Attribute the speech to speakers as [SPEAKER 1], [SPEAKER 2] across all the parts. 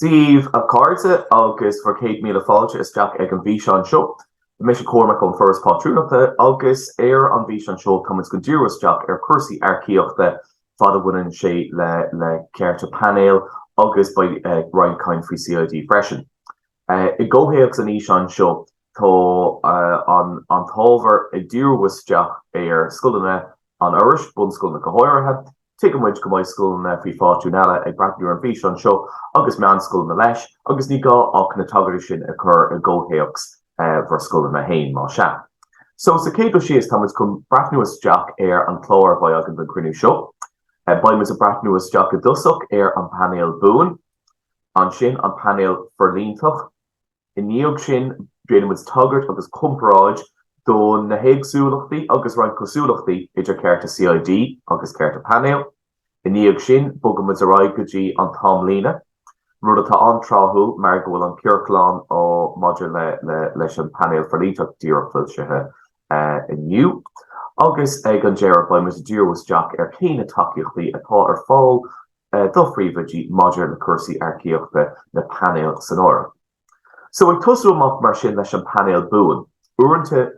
[SPEAKER 1] Steve a cardsa agus for Kate Mila Falcha is Jack ag an Bhíseán show. The mission Cormac on first Patrúnachta agus air an Bhíseán show comes Gunduras Jack earcaíochta fada winning sé le Cearta Painéil agus by Ryan Kind free CID freshen. It go heags an Ishan show to on Tolver a Duras Jack air Skulina on Irish Bun Skulina Cahoyra take a winch go my school na fi Fortunella ag bratnú an Bhíseán show agus man school na leis agus ní gá ach na tagarí sin occur a go heags for school na hain má sha. So sa céad she is Thomas come bratnúas Jack air an Clár by agan den cruinniú show. By mis a bratnúas Jack a dusach air an Painéal Buan an sin an Painéal Forlíochtach in níog sin Jane was tuggart agus Comparáid do na héagsúlachtaí agus roiin cosúlachtaí idir Cearta CID agus Cearta Painéil. In níog sin bogam was a raigudí an Tom Lína. Rud atá an tráthu mar go bhfuil an Ceartláin ó maidir leis an Painéal Forlíochtach díreachfuil sethe inniu. Agus ag an Gerard by Mr. Duras Jack céine Tacaíochtaí atá fáil do phríomhaidí maidir le cursaí earcaíochta na Painéil san. So ag tosú amach mar sin leis an Painéal Buan. Uaireanta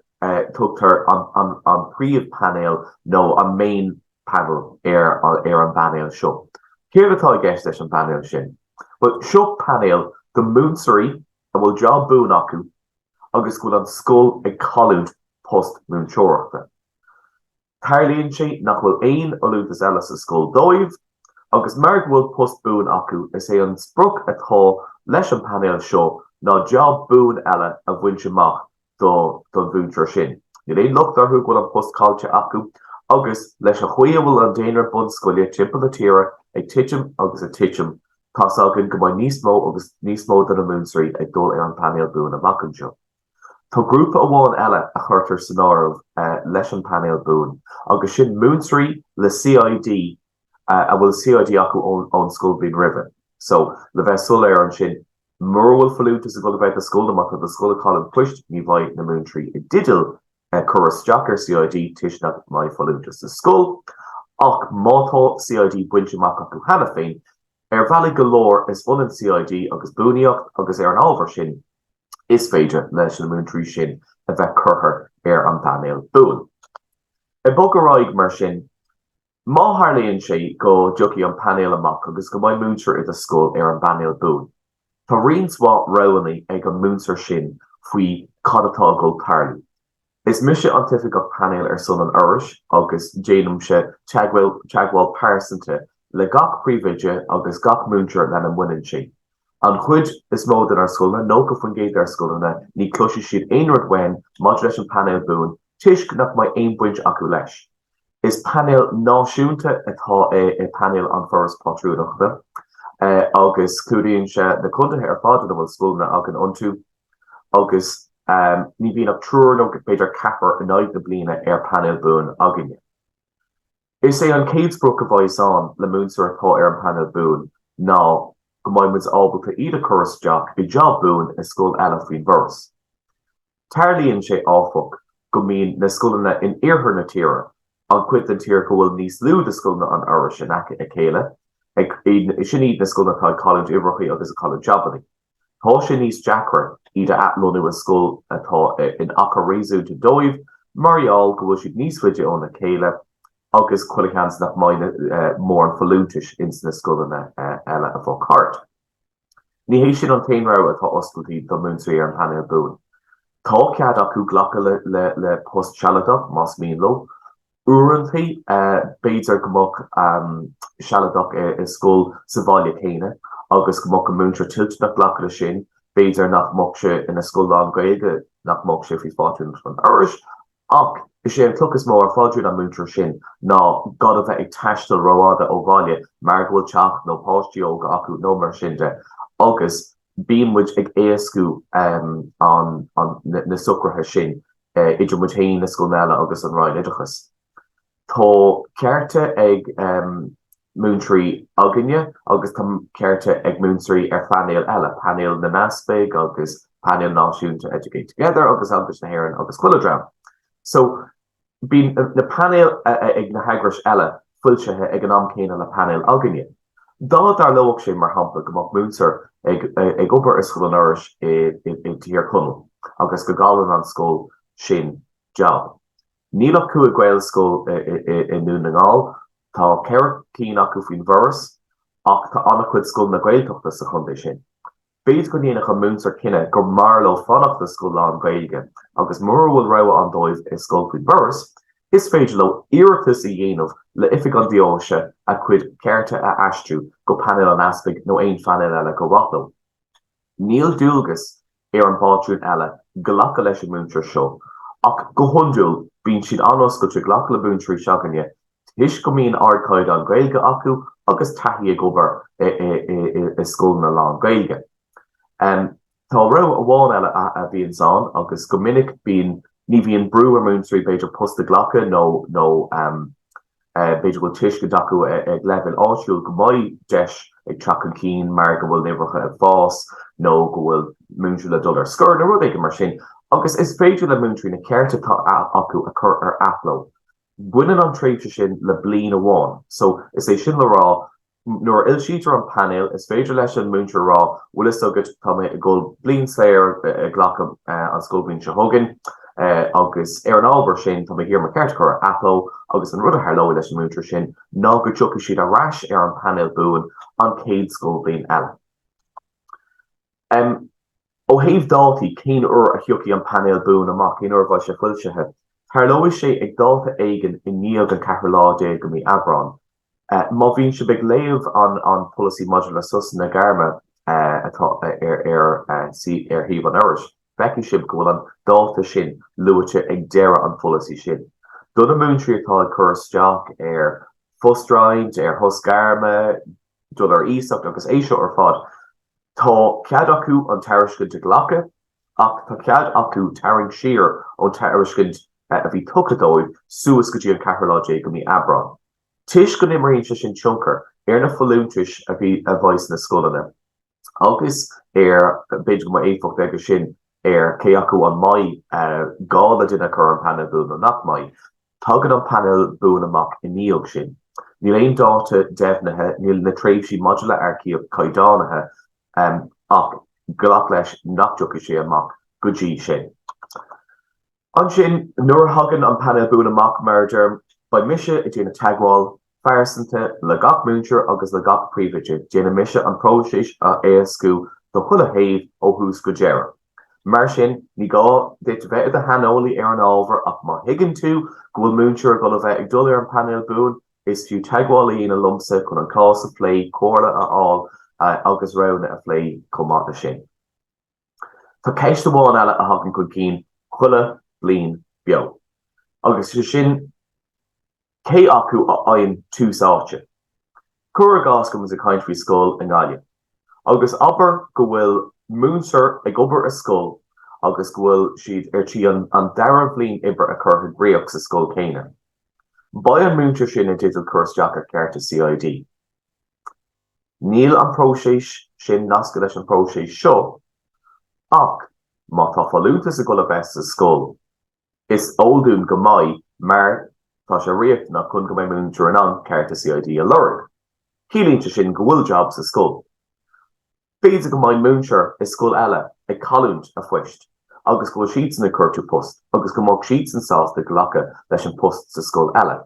[SPEAKER 1] tugtar an príomh Painéil nó an main panel ar an Painéil seo. Céir atá gceist leis an Painéil sin. But seo Painéil go Mhúinteoirí a bhfuil job buan acu agus go an scoil ag colúd post Mhúinteoireachta. Tarlíonn sé nach bhfuil aon olúd is eile sa scoil dóibh agus mar bhfuil post buan acu is é an spruc atá leis an Painéil seo ná job buan eile a bhain semach do bhúnteoir sin. Ní éon lucht arthú bhfuil an post cáilte acu agus leis a chuí bhfuil an déanaar bun scoile timpeall na tíre ag titim agus a titim tá agan go mbeidh níos mó agus níos mó den na Mhúinteoirí ag dul ar an Painéal Buan amach anseo. Tá grúpa amháin eile a chuirtar san áireamh leis an Painéal Buan agus sin Mhúinteoirí le CID a bhfuil CID acu ón scoil bhín rive. So le bheith sul ar an sin Murwil falutas a go bheith a scoil amach a scoil colin puist ní bhaid na Mhúinteoirí i diddle churas Jackar CID tisnach mai falutas a scoil ach mátá CID buinte amach acu hena féin bhealach go leor is bun an CID agus buaíocht agus ar an ábhar sin is féidir leis na Mhúinteoirí sin a bheith curthair ar an Painéal Buan. I bog a raig mar sin má tharlaíonn sé go dtiocfaí an Painéal amach agus go mbeidh Mhúinteoir i a scoil ar an Painéal Buan. Tá rionsmha rohannaí ag an Mhúinteoir sin faoi cad atá go tarlaí. Is mise an tifiach Painéil ar son an Irish agus déanam se teagháil pásanta le gach príomhaide agus gach Mhúinteoir lena bhaineann sé. An chuid is mód in ar scoilna nó go faoin ar scoilna ní cloise siad aonrad wein maidir leis an Painéal Buan tuisc nach mai aon buint acu leis. Is Painéil náisiúnta atá é Painéil an Forras Patrúnachta agus clúdaíonn se na chuntathe ar fád bhfuil scoilna agan iontu agus ní bhíon ach trúr nó go beidir capar in áid na bliana ar Painéal Buan aginne. Is é an céad spruc a bhaidán le Mhúinteoir atá ar an Painéal Buan ná go mbeidh ábalta iad a churas Jack i job buan is scoil eile faoin bhras. Tarlaíonn sé áfach go mbíonn na scoilna in iarthar na tíre an cuid an tír go bhfuil níos lú de scoilna an Irish in aice a chéile sin iad na scoilna tá College Ibrochaí agus a College Jabaní. Tá sin níos Jackar iad a atlónú a scoil atá in acha réasú de dóibh marall go bhfuil siad níos fuide ón na chéile agus chuileachans nach maine mór an falúntais ins na scoilna eile a bhá cart. Ní hééis sin an taonrá atá oscailtaí do Mhúinteoirí ar an Painéal Buan. Tá cead acu ghlacha le post sealadach más míonló. Uaireantaí b'fhéidir go mbeadh sealadach i scoil sa bhaile chéine agus go mbeadh an Mhúinteoir tiltnach ghlacha le sin b'fhéidir nach mbeadh sé ina scoil lán Gaeilge nach mbeadh sé faoi fáisiúint an Irish ach is sé an tuchas mór fáisiúil an Mhúinteoir sin ná gad a bheith ag taistil roáda ó bhaile mar bhfuil teach nó páistí acu nó mar sin de agus bíonn muid ag éascú an na sucrathe sin idir muid haon na scoil eile agus an Ryan Idachas. Tá Cearta ag Mhúinteoirí aginne agus tá Cearta ag Mhúinteoirí ar Painéil eile, Painéil na Naspaig agus Painéil náisiúnta Educate Together agus na hÉireann agus Cuiledrán. So bíonn na Painéil ag na hagrais eile fuilsethe ag an am céine le Painéil aginne. Dá dar loach sé mar hampla go múntar ag obair is scoil an áras i tír chunal, agus go galan an scóil sin job. Níl acu a ghail scóil i nún na ngáil, tá ceir cín acu faoin bhras, ach tá annach chuid scóil na Gaeltachta sa chundé sin. Béid go dhéanach an múntar cinenne gur mar le fannach na scóil an Gaeilge, agus mór bhfuil rogha an dóibh i scóil faoin bhras, is féidir le iarratas a dhéanamh le ifig an diaise a chuid Cearta a aistriú go Painéil an aspig nó aon Painéil eile go rathló. Níl dúlgus ar an báitiún eile ghlacha leis an múntar seo, ach go hundúil bíonn siad anos go ghlacha le búntarí seaganne, tuis go mbíonn ardcaid an Gaeilge acu agus taithí ag obair i scóil na lán Gaeilge. Tá rogha amháin eile a bhíonn san agus go minic bíonn ní bhíonn brú ar múntarí beidir posta ghlacha nó beidir go tuis go dacu ag leibhil áisiúil go mbeidh deis ag trachan cín mar go bhfuil nimreacha ag fás nó go bhfuil múntarí le dul ar scóir nó rud éige mar sin. Agus is féidir le múntarí na Cearta tá acu a chur ar athló. Buineann an tréimhte sin le bliain amháin, so is é sin le rá nuair ilsítear an Painéil is féidir leis an múntar rá bhfuil is agad tá mé a ggóil bliain sléir ghlacha an scóil bliain se thugann. Agus ar an ábhar sin tá hir mar ceart chur athló agus an rud a tharló leis an múntar sin ná go dtiocadh siad a rás ar an Painéal Buan an céad scóil bliain eile. Ó thaobh dátaí cén uair a thiocfaí an Painéal Buan amach cén uair bhaid sé fuilsethe, tharlóigh sé ag dáta éigean i níomh an 14 go mí abrán. Má bhíonn si beag léamh an policy module susan na Garma atá ar thaobh an áras. Becky sib go bhfuil an dáta sin luaite ag deireadh an policy sin. Duna múntarí atá ag chur isteach ar fustráid, ar thosgarma, dul ar ísacht agus é seo ar fad. Tá cead acu an tairiscint de ghlacha, ach tá cead acu tarraing siar ó tairiscint a bhí tuchadóibh suas go dtí an 14 go mí abrán. Tuis go nimríonn sin tionchar ar na foilúntais a bhí a bhais na scoileanna. Agus ar beidir go éifeacht aige sin ar cé acu an maith gála duna chur an Painéal Buan nach maith, tugann an Painéal Buan amach i níog sin. Níl aon dáta defnithe, níl na tréimhsí module earcaíocht caighdeánathe ach ghlach leis nach dtiocadh sé amach go dtí sin. An sin nuair thagann an Painéal Buan amach mar derm ba mise i dtéanana teagháil, fearsanta le gach múntar agus le gach príomhaide, déanana mise an próisis a éascú do chuile thaobh ó thús go deireadh. Mar sin, ní gá dit bheith a hanolaí ar an ábhar ach má higann tú go bhfuil múntar go bheith ag dul ar an Painéal Buan is fiú teaghálaí na lumsa chun an cás a phlé córa a agus rona a phlé commáta sin. Tá ceist amháin eile a hagann chun cín chuile bliain beo. Agus sin cé acu a aon túsáte. Cúra gás go a country school in Gaile. Agus aber go bhfuil múntar ag obair a scóil agus go bhfuil siad ar tí an dara bbliain ibre a chur gréoch sa scóil céine. Ba an múntar sin a ditil chuirteach ar Cearta CID. Níl an próisis sin nasca leis an próisis seo, ach má tá foilúntas a go le best sa scóil. Is ódún go maith mar tá sé riamh nach chun go mbeidh múntar an Cearta CID a lorg. Cílínte sin go bhfuil job sa scóil. Féidir go mbeidh múntar is scóil eile ag calúint a phoist, agus go bhfuil siad sanna cuirtú post, agus go mbeadh siad san sásta ghlacha leis an post sa scóil eile.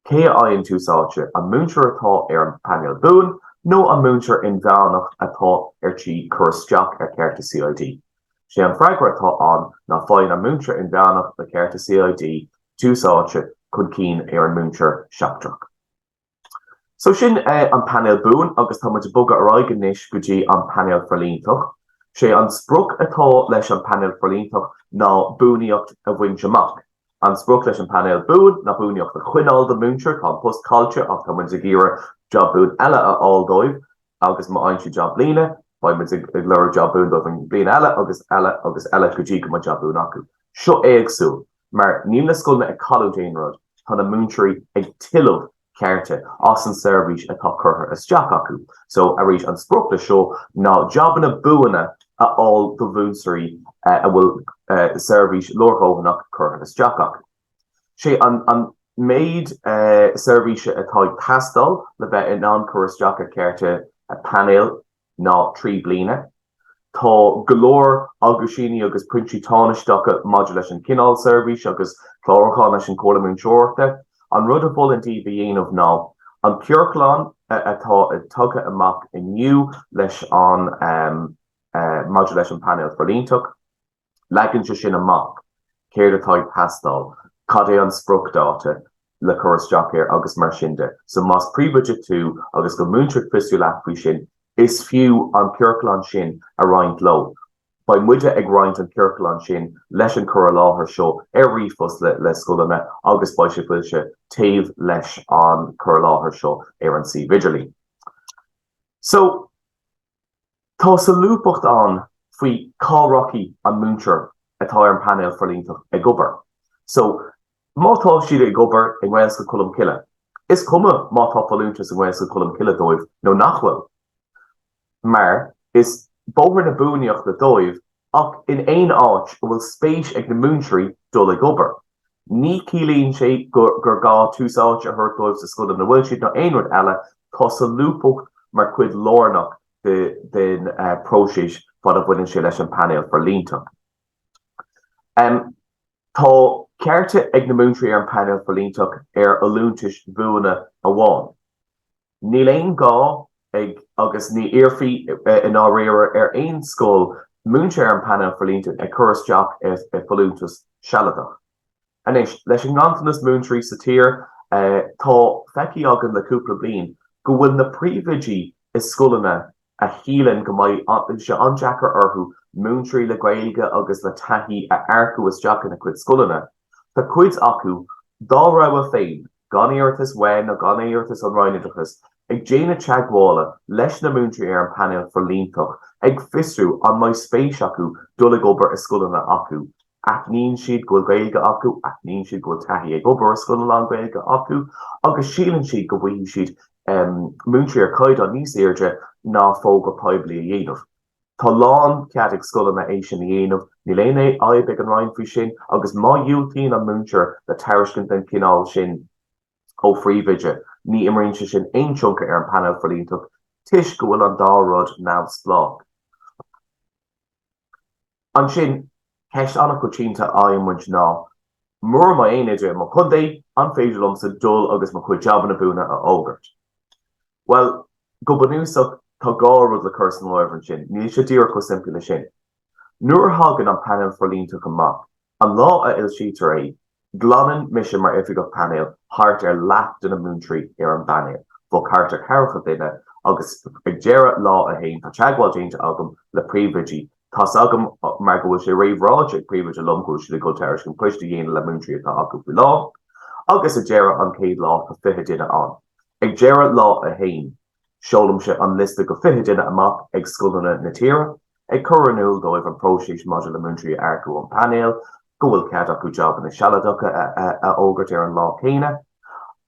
[SPEAKER 1] Cé aon túsáilte an múntar atá ar an Painéal Buan nó an múntar in bheannach atá ar tí chuirteach ar Cearta CID. Sé an freigra atá an ná fáin an múntar in bheannach le Cearta CID túsáilte chun cín ar an múntar seachtrach. So sin an Painéal Buan agus tá muid bogad aráigean níos go dtí an Painéal Forlíochtach. Sé an spruch atá leis an Painéal Forlíochtach ná buanaíocht a bhaint amach. An spruch leis an Painéal Buan na buanaíocht a chuineáil de múntar tá post cáilte ach tá muid a gíre job buan eile a áildóibh agus má aintí job bliana, ba muid ag leir job buan do bhain bliana eile go dtí go má job buan acu. Seo éagsúil, mar níl na scoilna ag calú déanrad tá na múntarí ag tiileh Cearta as an service atá curtha isteach acu. So a rís an spruch le seo ná jobanna buanna a all do bhúnsaí a bhfuil service lorthóhanach curtha isteach acu. Sé an Made service atá pastel le bheith in an-chuiristeach a Cearta a Painéil ná trí bliana. Tá golóir agusíní agus puintí táisteacha maidir leis an cinál service agus chlárachán leis an chomhla Mhúinteoirí. An rud a bhuaillantí bhí dhéanamh ná an cearclán atá tugtha amach inniu leis an maidir leis an Painéal Forlíochtach. Leagann sé sin amach céir atá pastel, cad é an spruachdáta le chóiristeach agus mar sin de. So más príomhaide tú agus go múinteoirí fiú leat faoi sin is fiú an cearclán sin a roinnt lo. Ba muide ag roinnt an cearclán sin leis an chur láthair seo ríomhos le scoileanna agus ba sé bhfuil se taobh leis an chur láthair seo an si vigilí. So tá sa lúpacht an faoi cárachaí an múinteoir atá an Painéal Forlíochtach ag obair. So mátá siad ag obair in Wales go Cullum Kille. Is cuma mátá Forlíochtach in Wales go Cullum Kille dóibh nó nachfuil. Maar is bóthar na búineocht le dóibh ach in éon áit bhfuil spéis ag na Mhúinteoirí dul ag obair. Ní cílíonn sé gur gá túsáilte a thuirt dóibh sa scoil na bhfuil siad nó aon rud eile tá sa lúpacht mar cuid lárnach den próisis fad a bhfuilinn sé leis an Painéal Forlíochtach. Tá Cearta ag na Mhúinteoirí ar an Painéal Forlíochtach ar oiliúntais bhuana amháin. Níl aon gá agus ní iarfaí in áiríre ar aon scóil múinteoir an Painéal Forlíochtach ag chóiristeach ar Forlíochtach sealadach. Anis leis an ngantanas Mhúinteoirí sa tír tá feici agan le cúpla bliain go bhfuil na príomhaidí is scoileanna a shílann go mbeidh se andeachar orthu Mhúinteoirí le Gaeilge agus le taithí a earcaíochtaach na cuid scoileanna. Tá cuid acu dá raibh féin gan éireachtas wein a gan éireachtas an roinnideachas ag déanana teaghála leis na Mhúinteoirí ar an Painéal Forlíochtach ag fiosrú an mbeidh spéis acu dul ag obair is scoileanna acu. Ach níonn siad go Gaeilge acu, ach níonn siad go taithí ag obair is scoileanna an Gaeilge acu, agus sílann siad go bhfuil siad Mhúinteoirí ar chuid an níos airde ná fóg go poibli a dhéanamh. Tá lán cead ag scoileanna é sin a dhéanamh, níl aon é aibh ag an roinn faoi sin, agus má dúiltíonn an Mhúinteoir le tairiscint den cinál sin ó phríomhaide, ní imríonn sé sin aon tionca ar an Painéal Forlíochtach, tuis go bhfuil an dá rud neamhsplách. An sin, ceist annach go tínta aimmuid ná, mór má aon idir má chundaí an féidir lomsa dul agus má chuid jobban na búna a ógart. Well, go banúsach tá gá rud le curs an láimhreann sin, ní sé díreach go simplí le sin. Nuair thagann an Painéal Forlíochtach amach, an lá a ilsítear é, glanann mise mar ifig go Painéal thart ar leat den na Mhúinteoirí ar an Painéal, bó carta cearcha duine agus ag deireadh lá a haon tá teagháil déanta agam le príomhaidí. Tás agam mar go bhfuil sé réomhráid ag príomhaide lom go si le go teiris an cuiste dhéana le Mhúinteoirí atá acu faoi lá, agus a deireadh an céad lá go fiche duine an. Ag deireadh lá a haon, seolam se an liste go fiche duine amach ag scoileanna na tíre, ag churanúil dóibh an próisis maidir le Mhúinteoirí airciú an Painéal, go bhfuil cead acu jobban na sealadacha a ógart ar an lá chéine.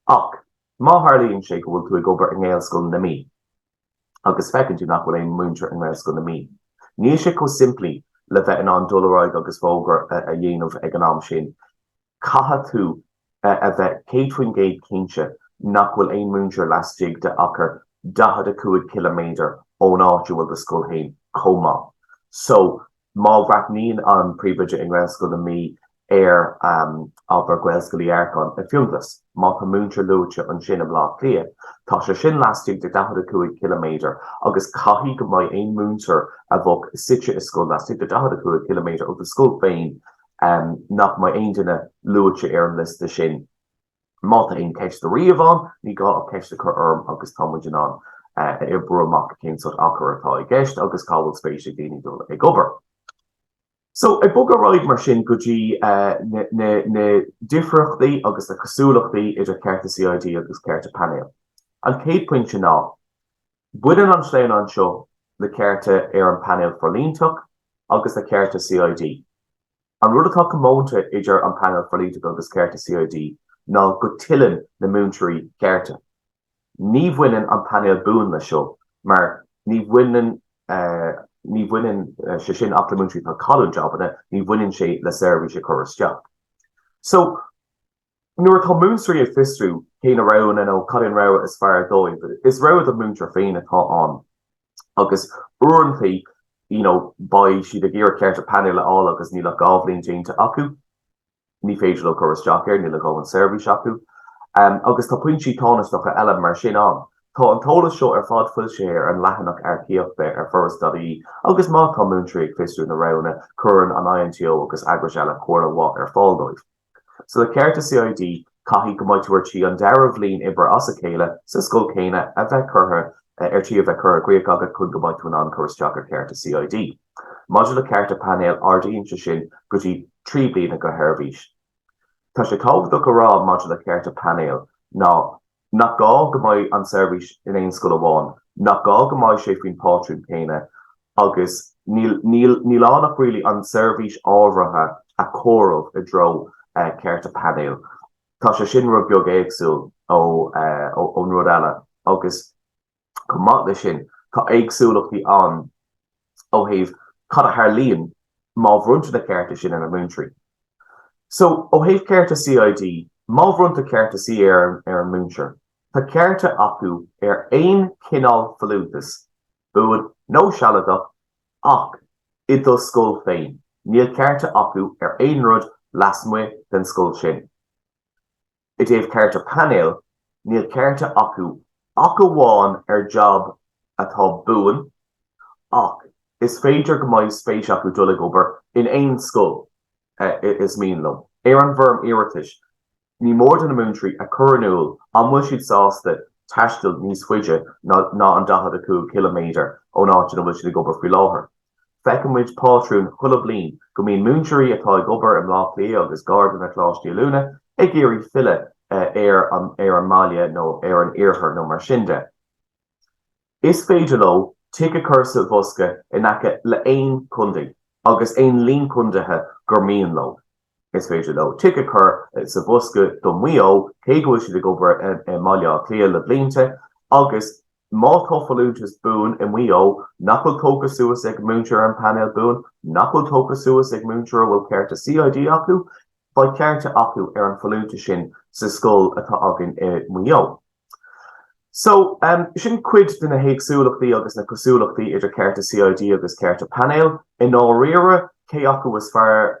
[SPEAKER 1] Ach, má tharlaíonn sé go bhfuil tú ag obair an Ngéilscoil na mí, agus feiceann tú nach bhfuil éon múinteoir an Ngéilscoil na mí. Ní sé go simplí le bheith an dulráid agus fógar a dhéanamh ag an am sin. Catha tú a bheith céitfuin géad cínse nach bhfuil éon múinteoir lastig de achar 45 kilometer ón áitiú bhfuil go scoil hain comá. So, má bhreathníonn an príomhaide in Ngéilscoil na mí ar aber Gaelscoil Earcán a fiúntas, má tá múinteoir lúite an sin a blá clia. Tá sé sin lastig de 45 kilometer agus caithí go mbeidh aon múinteoir a bhog site is scoil lastig de 45 kilometer ó go scoil féin nach mbeidh aon duine lúite ar an liste sin. Má tá aon ceist a riamháin, ní gá a ceist a chu orm agus támuidir an ar buru amach cén sort achar atá i gceist agus cábhfuil spéise daoine dul ag obair. So, ag bog a roid mar sin go dtí na difriachtaí agus na cosúlachtaí idir Cearta CID agus Cearta Painéal. An céad pointe ná, buidan an sléin an seo le Cearta ar an Painéal Forlíochtach agus na Cearta CID. An rud atá commónta idir an Painéal Forlíochtach agus Cearta CID ná go tiilin na Mhúinteoirí Cearta. Ní bhaineann an Painéal Buan le seo, mar ní bhaineann sé sin ach le Mhúinteoirí tá cadú jobbanna, ní bhaineann sé le service a chóiristeach. So, nuair tá Mhúinteoirí ag fistrú céine raibh nó cadin raibh is fearr dóibh, but is raibh a Mhúinteoir féin atá an. Agus uaireantaí, ba siad ag iarr ceart a Painéil leáil agus ní le gábhlíonn déanta acu, ní féidir le churas Jack ní le gábhann seirbhís acu. Agus tá pointí tánasteacha eile mar sin an. Tá an tolas seo ar fád fuil sé ar an leathanach earcaíochta ar firstadaí, agus má tá Mhúinteoirí ag fistrú na rana churann an INTO agus agrais eile cuara bhá ar fáildóibh. So le Cearta CID caithfí go mbeidh tuairtí an deireadh bhliain ibre as a chéile sa scoil céine a bheith curtha tí a bheith chur gréach agad chun go mbeidh tú an churas Jack ar Cearta CID. Maidir le Cearta Painéil ardaíonn sin go dtí 3 bliana go theirbhís. Tá sé tábhachtach go rá maidir le Cearta Painéil nach gá go mbeidh an seirbhís in éon scoil amháin, nach gá go mbeidh sé faoin pátrún céine, agus níl annach rialaí an seirbhís ábhratha a chomhdh i dro Cearta Painéil. Tá sé sin rud beag éagsúil ó nuair eile, agus go maith lei sin tá éagsúlachtaí an ó thaobh cad a tharlaíonn má bhrunnta na Cearta sin in na Mhúinteoirí. So ó thaobh Cearta CID, má bhrunnta Cearta sí ar an Mhúinteoir. Tá Cearta acu ar aon cineál folútas, buan nó sealadach ach i do scoil féin. Níl Cearta acu ar aon rud lasmuigh den scoil sin. I dtaobh Cearta Painéil, níl Cearta acu amháin ar job atá buan, ach is féidir go mbeidh spéis acu dul obair in aon scoil is míonlumm. Ar an bhform iarratais, ní mór den na Mhúinteoirí a churanúil an bhfuil siad sásta taistil níos faide ná an 12 kilometer ó náit an bhfuil siad ag obair faoi láthair. Feiceann muid pátrún chula bliain go mbíonn Mhúinteoirí atá ag obair im lá Cliaí agus gardan na Chláiste Lúna ag iarraí fille ar an mália nó ar an iarthar nó mar sin de. Is féidir leo tuigh cursa bhosca in aice le aon chundaí agus aon líon chundaithe gur míon leo. Is féidir leo tuigh chur sa bhosca do mhuio cé go bhfuil siad ag obair mália Cliaí le blianta agus má tá folútas buan i mhuio nach bhfuil tógtha suas ag Mhúinteoir an Painéil buan, nach bhfuil tógtha suas ag Mhúinteoir bhfuil Cearta CID acu, ba Cearta acu ar an folúta sin sa scoil atá agan i mhuio. So, sin cuid duna héagsúlachtaí agus na cosúlachtaí idir Cearta CID agus Cearta Painéil in áiríre cé acu is fearr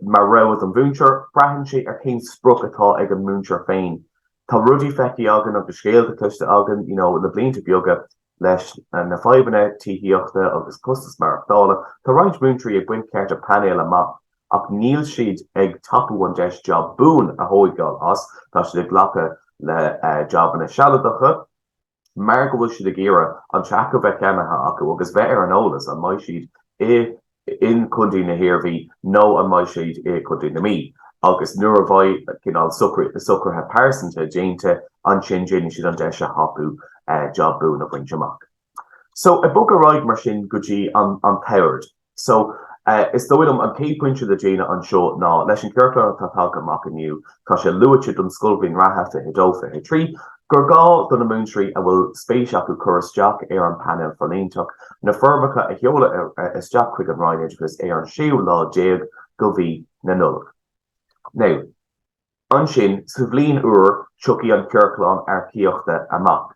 [SPEAKER 1] mar raibh an Mhúinteoir breathann sé ar cén spruc atá ag an Mhúinteoir féin. Tá rudí feici agan agus scéalta tuiste agan le blianta beaga leis na faibanna thíochta agus costas mar dála, tá roinnt Mhúinteoirí ag buin Cearta Painéil amach ach níl siad ag taú an deis job buan a thógáil as, tá siad ag ghlacha le job na sealadacha, mar go bhfuil siad ag iarra an teacha bheith ceannaithe acu agus bheith ar an eolas an mbeidh siad in chundaí na hirbhí nó an mbeidh siad i chundaí na mí. Agus nuair a bhaid cinál sucrtha pásanta déanta an sin déine siad an deis a hapú job buan a bhaint amach. So a bug a ráid mar sin go dtí an powered. So is dóilm an cé pointse de déine an seo ná leis an ceartlan tá talca amach aniu, tá sé luaite don scoilbhín rathefta hidófa trí, gur gá don na Mhúinteoirí a bhfuil spéis acu churas Jack ar an Painéal Forlíochtach, na formacha a heola is Jack chuig an ráid agus ar an siú lá déag go bhí na nulach. Now, an sin sa bhliain uair tugaí an ceartlan earcaíochta amach.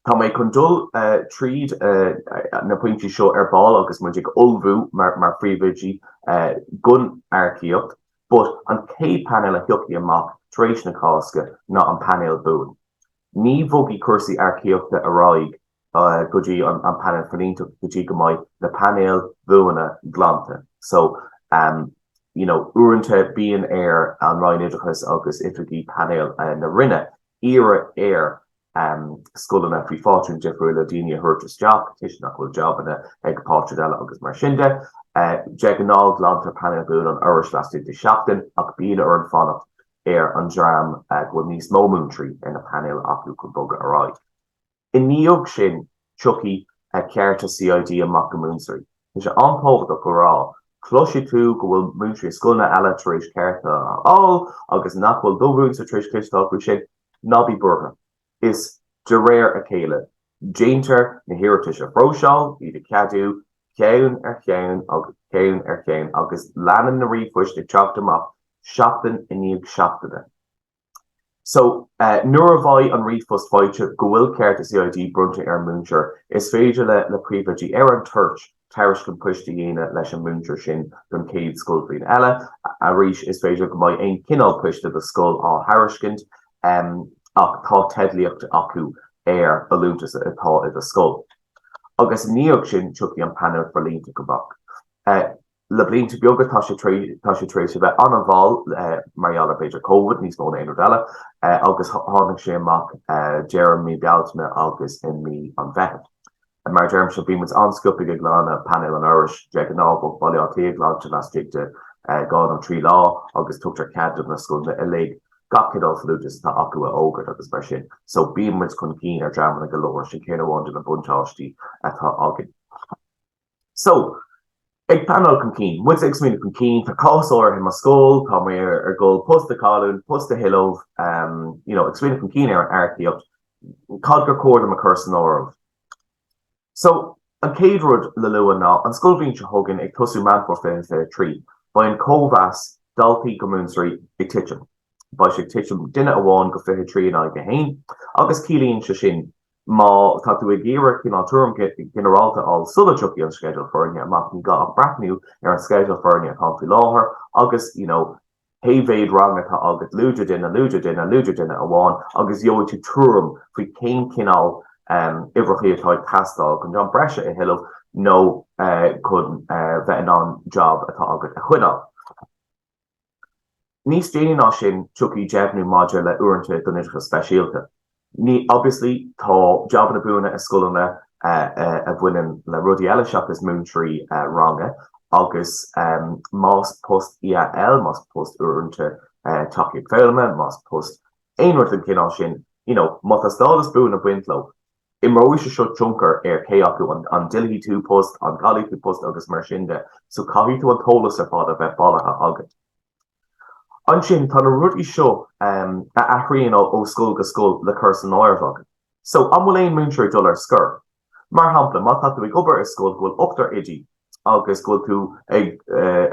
[SPEAKER 1] Tá mé chun dul tríd na pointí seo ar ball agus muid ag olbhú mar phríomhidí gun earcaíocht, but an cé Painéil a thugaí amach tar éis na cásca ná an Painéil buan. Ní bhógaí cursaí earcaíochta a ráig go dtí an Painéal Forlíochtach go dtí go mbeidh na Painéil buanna glánta. So, uaireanta bíonn ar an ráinidechas agus ifigí Painéil na rinne ire scolanna fao fátrún difriúil le daoine a thuirtas Jack, tuis nach bhfuil jobanna ag pátrún eile agus mar sin de, de gnáil glántar Painéil buan an áras lasú de seachtain ach bíonn ar an fannacht ar an dream bhfuil níos mó Mhúinteoirí ar na Painéil acu chun boga a ráid. I níog sin tugaí Cearta CID amach go Mhúinteoirí. Is sé antógadach go rá, cloisi tú go bhfuil Mhúinteoirí scoilna eile tar éis Cearta agus nach bhfuil dómhúnta tar éis Cliceáil go sin nábí burtha. Is de réir a chéile. Déantar na hiarratais a phróiseáil, iad a ceadú, ceann ar cheann agus leanan na ríomhphoist ag teacht amach Shafton in Níl Shafton. So, nuair an rifust fáilte go bhfuil Cearta CID brunte Mhúinteoirí is féidir le príomhaidí an tuirt Tarish can push the dhéine leis an Mhúinteoirí sin don céad scoil faoin eile, a rís is féidir go mbeidh aon cinál puiste do scoil á thairiscint, ach tá teidlíocht acu a lúntas atá i do scoil. Agus níoch sin tuchaí an Painéal Forlíochtach go bach. Le blianta beaga tá sé trééis bheith an bháil marall beidir COVID níos mó éon eile, agus tháinig sé amach Jeremy Bealtaine agus in mí an bheith. Mar derm se bímas anscupig glána Painéal an Irish de an ábal bailíochtaí glánte lastigte gáin an trí lá agus tugtar cadm na scoilna i lé gacadal fluútas tá acu a ógad agus mar sin. So bímas chun cín ar dramanna golóir sin céanna bháin na buntáistí atá agad. So, ag Painéal chun cín, muid ag smína chun cín, tá cásáir in ma scóil, tá mé ar ggóil post a cáún, post a hilóh, ag smína chun cín ar an earcaíocht, cad gur cóir am a cursan ámh. So, an céad rud le luan ná, an scoilbhíonn se thugann ag tosú manfor féin trí, ba an cómheas daltaí go Mhúinteoirí ag titim. Ba sé titim duine amháin go fiche trí ná go hain, agus cílíonn se sin má tá tú ag géire cin an túm generalta á sula tuchaí an schedule foirne amach ní ga a brathnú ar an schedule foirne a confi láthair, agus, hévéid rang atá agat lúide duine amháin, agus joo tú túm faoi céim cinál ibrechaí atá tastal gon John breise I hilloh nó chun bheith an job atá agat a chuinál. Níos déine ná sin tuchaí deimhnú maidir le uaireanta don uisce speisialta. Ní obviously tá job na buúna a scoilna a bhaineann le rudí eile seachas Mhúinteoirí range, agus más post IAL, más post uaireanta tacaíocht féilme, más post éonrad an cinál sin, má tá stádas buúna buintló. Imróí se seo junkar ar cé acu an dilhí tú post, an galí tú post agus mar sinnde, so caithí tú an tólas ar fád a bheith bailtha agat. An sin tá na rudí seo a aithríonn ó scoil go scoil le cursan áireamh agat. So an bhfuil éon Mhúinteoirí dul ar scur. Mar hampla, má tá tú ag obair is scoil bhfuil ochtar idí, agus bhfuil tú ag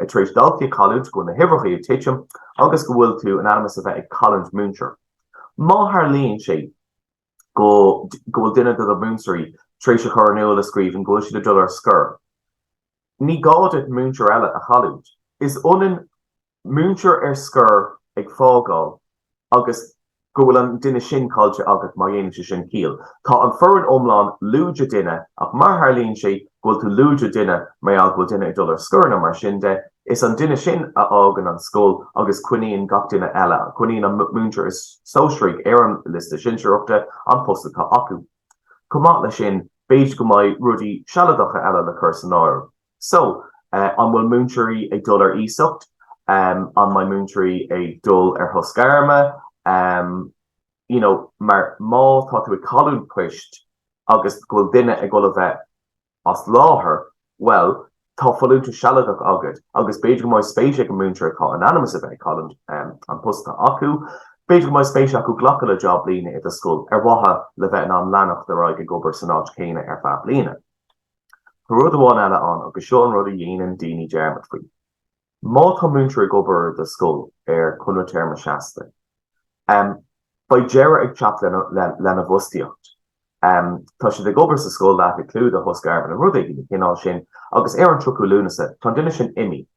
[SPEAKER 1] tréis daltaí cáúint go na hibrechaí ag titim, agus go bhfuil tú an animas a bheith ag cáúint Mhúinteoirí. Má tharlaíonn sé go bhfuil duine do Mhúinteoirí tréis a chur an eolas scríbh an go siad dul ar scur. Ní gáid Mhúinteoirí eile a chaúint. Is onan Mhúinteoirí ar scur ag fágáil, agus go bhfuil an duine sin cáilte agat má dhéanamh sé sin ciall. Tá an forann omláin lúide duine ach mar tharlaíonn sé bhfuil tú lúide duine mar bhfuil duine ag dul ar scur na mar sin de, is an duine sin a ágan an scóil agus cuiníonn gach duine eile. Cuiníonn an Mhúinteoirí is sóstríigh ar an lista sinseoireachta an posta tá acu. Cumát le sin, béid go mbeidh rudí sealadacha eile le cursan áireamh. So, an bhfuil Mhúinteoirí ag dul ar íosacht, an mai Mhúinteoirí ag dul ar thoscarma, mar má tá tú ag cáún puist agus gohfuil duine ag go bheith as láthair, well, tá foilúnta sealadach agad, agus beidir go mbeidh spéise go Mhúinteoirí cá an animas a bheith cáún an posta acu, beidir go mbeidh spéise acu ghlacha le job lína i do scoil ar bhatha le bheith an leanach de roiig ag obair san áit chéine ar feadh bliana. Tá rud amháin eile an agus seo an rud a dhéanaan daoine dearmad faoi. Má tá Mhúinteoirí ag obair do scoil ar chunú téirme seasta. Ba deire ag teap lena bhustaíocht. Tá sé ag obair sa scoil leat ag clúd a thoscarma na rudaí cinál sin, agus ar an trucú lúnasa, tá duine sin imi.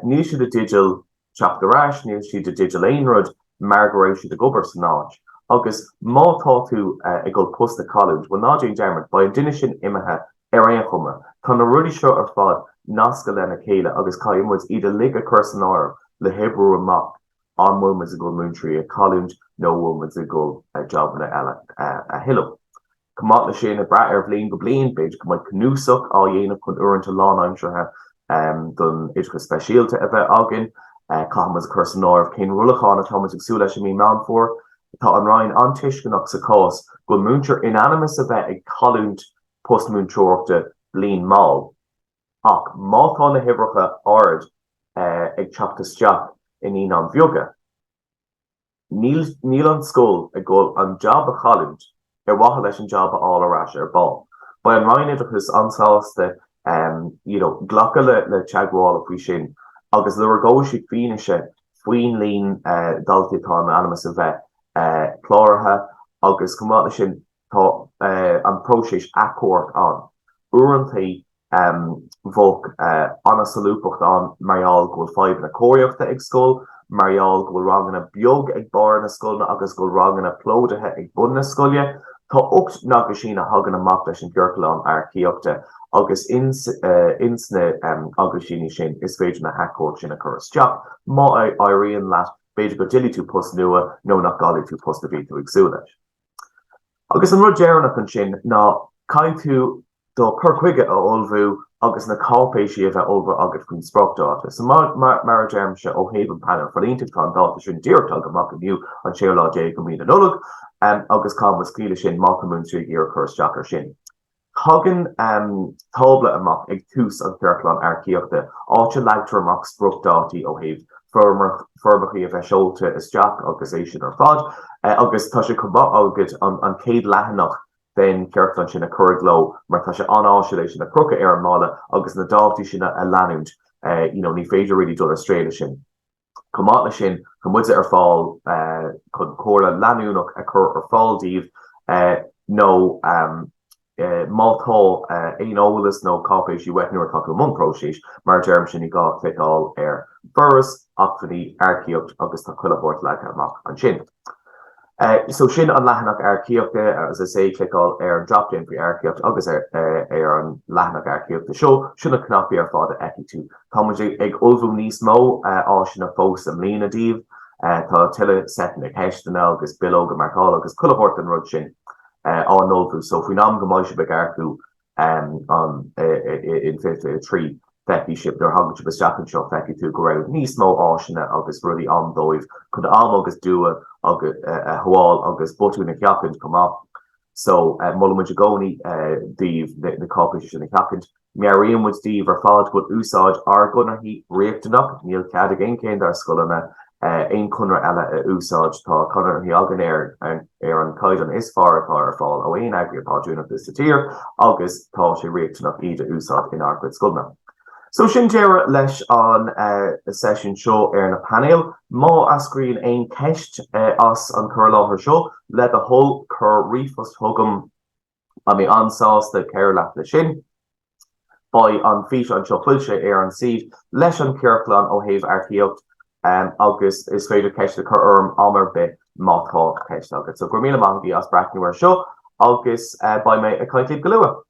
[SPEAKER 1] Níl siad a digital chapter ráis, níl siad a digital aonrad, mar go raibh siad ag obair san áit. Agus má tá tú ag go post a cáúint, bhfuil ná Jane Dermot, ba an duine sin imethe ar aon chuma. Tá na rudí seo ar fad nasca lena chéile agus caiimmuid iad a lig a cursan áireamh le Hebrew amach an bhfuil a go Mhúinteoirí a cáúint nó bhfuil a go jobna eile a hilloh. Cumát le sin a bra ar bblion go blion, beidir go mbeidh cnúsach á dhéanamh chun uaireanta lán aimsirthe don uisce speisialta a bheith agan, caithemas a cursan áireamh cén rulacháin atá ag súil leis mí meán for, tá an rainn an tuiscinach sa cás go Mhúinteoirí inanimas a bheith ag cáúint post Mhúinteoireachta blion máll. Ach má tá na hibrecha ard ag teachtasteach in an bheoga. Níl an scóil ag go an job a chaúint ar bhatha leis an job a álarás ar ball. Ba an rainn idirchas ansáasta ghlacha le teagháil a faoi sin, agus le ggó si fíneise Fuoin lín daltaítá animas a bheith chláirithe agus cumá sin tá an próséis acórt an. Uaireantaí bhog anna salúpacht an Painéal go bhfuil na cóireachta ag scóil, Painéal go ranganna beag ag bar na scoilna agus go ranganna plódathe ag bun na scoile. Tá ocht nága sin a hagan amach leis an gcearcail earcaíochta agus insna agus sin is féidir na hacóir sin a churas teach. Má éiríonn leat beidir go dilí tú post nua nó nach gála tú post a bhí tú agsú leis. Agus an rud dearnach an sin ná caiin tú do chur chuige a olbhú agus na cápéisi a bheith olbh agad chun spráchdáta. So mar germ se ó héhan Painéal Forlíochtach tá dáta sin díirtag amach aniu an séolá dé go mína nullag agus cá was cíle sin má Mhúinteoirí ar chuirteachar sin. Hagan tábla amach ag tús an cearcail earcaíochta áte leagtar amach spráchdátaí ó héh formachaí a bheith seolta isteach agus é sin ar fad agus tá sé chumá agad an céad leathanach den cearcail sin a chuirgló mar tá sé anáisiúla sin na crucha ar an mála agus na dátaí sin a leanúint ní féidir ri dul Australia sin. Cumá sin chumuide ar fáil chun córa leanúnach a chur ar fáildíobh nó mátá eolas nó cápéisi wetnúir tá go mprosís mar derm sin I gá Cliceáil ar burras achfaní earcaíocht agus tá chuilebhórt le amach an sin. So sin an leathanach earcaíochta as I say Cliceáil ar drop-in for earcaíocht agus ar an leathanach earcaíochta seo sinna cnapaí ar fád a eici tú. Tá muid ag olbhú níos mó á sinna fós am lína díobh tá tuile setan ag heisteanna agus bilóga marcáil agus chuilebhórt an rud sin an olbhú. So faoin am go mbeidh beag aircú in 53 feici sib ar hagan sib isteachchan seo feici tú go raibh níos mó áisina agus rudí andóibh chun am agus dua agus thuáil agus botú na ceachaint cumá. So mulla muid gcónaí díobh na cápéisi sin na ceachaint. Mearíonn muid díobh ar fád bud úsáid ar gunnaí riachtanach níl cead a gcéin céint ar scoileanna ein chunar eile úsáid tá chunar agan ar an caidan is fearr ar fáil ó aon agriatá dúnach is tír agus tá sé riachtanach iad a úsáid in arcuid scoilna. So sin deire leis an session seo ar na Painéil, má ascríonn ein ceist as an chur láthair seo le a thul chur riomhas thugam a mé ansáasta ceir leat le sin. Ba an fís an seo fuilse ar an CID leis an cearcail ó thaobh earcaíocht agus is féidir ceist a chur orm amar bit mátá ceist agad. So gur míle maithí as breithniúir seo agus ba mé a caiitlíb go luath.